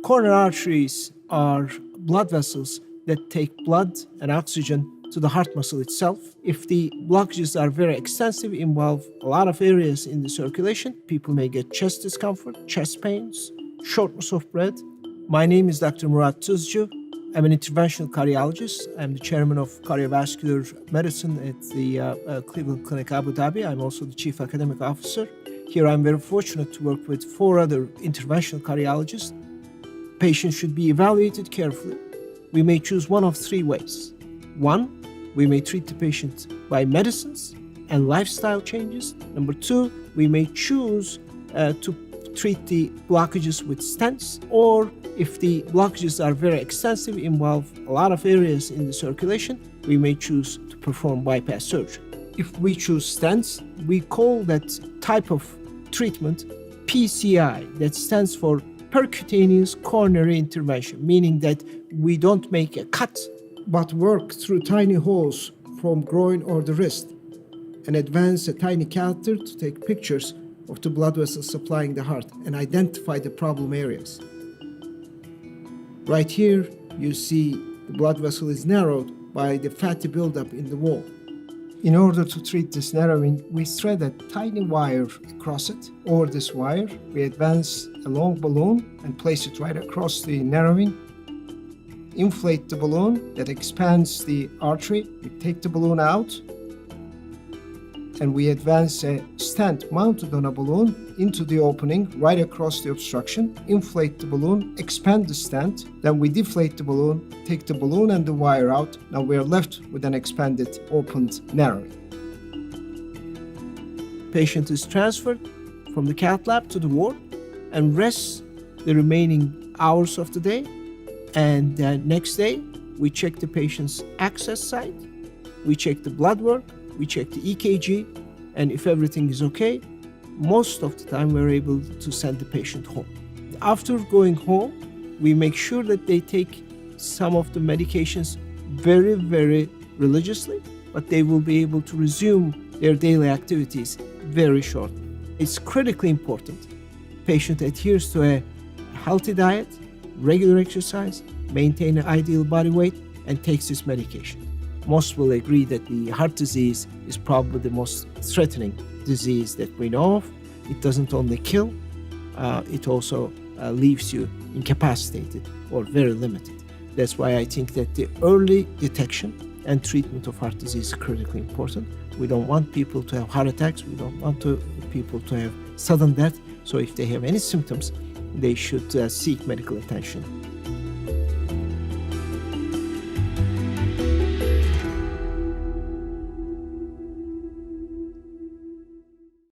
Coronary arteries are blood vessels that take blood and oxygen to the heart muscle itself. If the blockages are very extensive, involve a lot of areas in the circulation, people may get chest discomfort, chest pains, shortness of breath. My name is Dr. Murat Tuzcu. I'm an interventional cardiologist. I'm the chairman of cardiovascular medicine at the Cleveland Clinic Abu Dhabi. I'm also the chief academic officer. Here I'm very fortunate to work with 4 other interventional cardiologists. Patients should be evaluated carefully. We may choose one of 3 ways. 1, we may treat the patient by medicines and lifestyle changes. Number 2, we may choose to treat the blockages with stents, or if the blockages are very extensive, involve a lot of areas in the circulation, we may choose to perform bypass surgery. If we choose stents, we call that type of treatment PCI, that stands for percutaneous coronary intervention, meaning that we don't make a cut, but work through tiny holes from groin or the wrist and advance a tiny catheter to take pictures of the blood vessels supplying the heart and identify the problem areas. Right here, you see the blood vessel is narrowed by the fatty buildup in the wall. In order to treat this narrowing, we thread a tiny wire across it. Over this wire, we advance a long balloon and place it right across the narrowing. Inflate the balloon that expands the artery. We take the balloon out and we advance a stent mounted on a balloon into the opening right across the obstruction. Inflate the balloon, expand the stent, then we deflate the balloon, take the balloon and the wire out. Now we are left with an expanded, opened narrowing. Patient is transferred from the cath lab to the ward and rests the remaining hours of the day. And next day, we check the patient's access site, we check the blood work, we check the EKG, and if everything is okay, most of the time we're able to send the patient home. After going home, we make sure that they take some of the medications very, very religiously, but they will be able to resume their daily activities very shortly. It's critically important patient adheres to a healthy diet, regular exercise, maintain an ideal body weight, and takes this medication. Most will agree that the heart disease is probably the most threatening disease that we know of. It doesn't only kill, it also leaves you incapacitated or very limited. That's why I think that the early detection and treatment of heart disease is critically important. We don't want people to have heart attacks. We don't want people to have sudden death. So if they have any symptoms, they should seek medical attention